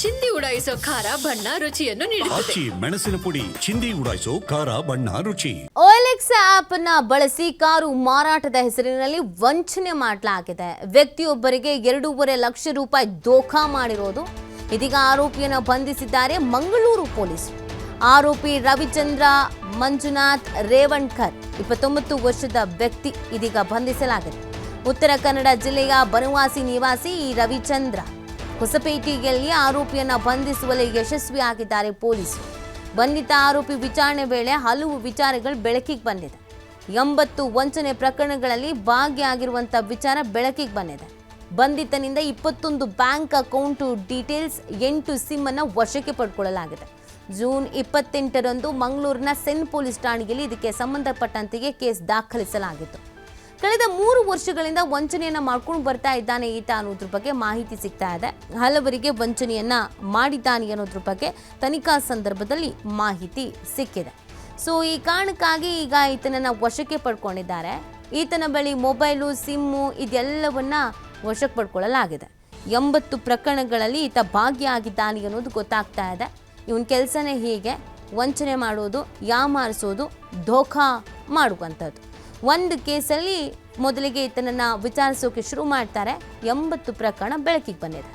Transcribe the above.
ಚಿಂದಿ ಉಡಾಯಿಸೋ ಖಾರ ಬಣ್ಣ ರುಚಿಯನ್ನು ನೀಡುತ್ತದೆ. ಮೆಣಸಿನ ಪುಡಿ ಚಿಂದಿ ಉಡಾಯಿಸೋ ಖಾರ ಬಣ್ಣ ರುಚಿ. OLX ಆಪ್ ಅನ್ನ ಬಳಸಿ ಕಾರು ಮಾರಾಟದ ಹೆಸರಿನಲ್ಲಿ ವಂಚನೆ ಮಾಡಲಾಗಿದೆ. ವ್ಯಕ್ತಿಯೊಬ್ಬರಿಗೆ 2.5 ಲಕ್ಷ ರೂಪಾಯಿ ದೋಖಾ ಮಾಡಿರೋದು. ಇದೀಗ ಆರೋಪಿಯನ್ನು ಬಂಧಿಸಿದ್ದಾರೆ ಮಂಗಳೂರು ಪೊಲೀಸರು. ಆರೋಪಿ ರವಿಚಂದ್ರ ಮಂಜುನಾಥ್ ರೇವಣ್ಕರ್ 29 ವರ್ಷದ ವ್ಯಕ್ತಿ ಇದೀಗ ಬಂಧಿಸಲಾಗಿದೆ. ಉತ್ತರ ಕನ್ನಡ ಜಿಲ್ಲೆಯ ಬನವಾಸಿ ನಿವಾಸಿ ಈ ರವಿಚಂದ್ರ ಹೊಸಪೇಟೆಯಲ್ಲಿ ಆರೋಪಿಯನ್ನು ಬಂಧಿಸುವಲ್ಲಿ ಯಶಸ್ವಿಯಾಗಿದ್ದಾರೆ ಪೊಲೀಸರು. ಬಂಧಿತ ಆರೋಪಿ ವಿಚಾರಣೆ ವೇಳೆ ಹಲವು ವಿಚಾರಗಳು ಬೆಳಕಿಗೆ ಬಂದಿದೆ. 80 ವಂಚನೆ ಪ್ರಕರಣಗಳಲ್ಲಿ ಭಾಗಿಯಾಗಿರುವಂಥ ವಿಚಾರ ಬೆಳಕಿಗೆ ಬಂದಿದೆ. ಬಂಧಿತನಿಂದ 21 ಬ್ಯಾಂಕ್ ಅಕೌಂಟ್ ಡೀಟೇಲ್ಸ್ 8 ಸಿಮ್ ಅನ್ನು ವಶಕ್ಕೆ ಪಡೆದುಕೊಳ್ಳಲಾಗಿದೆ. ಜೂನ್ 28ರಂದು ಮಂಗಳೂರಿನ ಸೆನ್ ಪೊಲೀಸ್ ಠಾಣೆಯಲ್ಲಿ ಇದಕ್ಕೆ ಸಂಬಂಧಪಟ್ಟಂತೆಯೇ ಕೇಸ್ ದಾಖಲಿಸಲಾಗಿತ್ತು. ಕಳೆದ 3 ವರ್ಷಗಳಿಂದ ವಂಚನೆಯನ್ನ ಮಾಡ್ಕೊಂಡು ಬರ್ತಾ ಇದ್ದಾನೆ ಈತ ಅನ್ನೋದ್ರ ಬಗ್ಗೆ ಮಾಹಿತಿ ಸಿಗ್ತಾ ಇದೆ. ಹಲವರಿಗೆ ವಂಚನೆಯನ್ನ ಮಾಡಿದ್ದಾನೆ ಅನ್ನೋದ್ರ ಬಗ್ಗೆ ತನಿಖಾ ಸಂದರ್ಭದಲ್ಲಿ ಮಾಹಿತಿ ಸಿಕ್ಕಿದೆ. ಸೊ ಈ ಕಾರಣಕ್ಕಾಗಿ ಈಗ ಈತನನ್ನ ವಶಕ್ಕೆ ಪಡ್ಕೊಂಡಿದ್ದಾರೆ. ಈತನ ಬಳಿ ಮೊಬೈಲು, ಸಿಮ್ಮು ಇದೆಲ್ಲವನ್ನ ವಶಕ್ಕೆ ಪಡ್ಕೊಳ್ಳಲಾಗಿದೆ. 80 ಪ್ರಕರಣಗಳಲ್ಲಿ ಈತ ಭಾಗಿಯಾಗಿದ್ದಾನೆ ಅನ್ನೋದು ಗೊತ್ತಾಗ್ತಾ ಇದೆ. ಇವನ ಕೆಲಸನೇ ಹೀಗೆ ವಂಚನೆ ಮಾಡೋದು, ಯಾಮಾರಿಸೋದು, ಧೋಖಾ ಮಾಡುವಂಥದ್ದು. ಒಂದು ಕೇಸಲ್ಲಿ ಮೊದಲಿಗೆ ಈತನನ್ನು ವಿಚಾರಿಸೋಕೆ ಶುರು ಮಾಡ್ತಾರೆ. 80 ಪ್ರಕರಣ ಬೆಳಕಿಗೆ ಬಂದಿದೆ.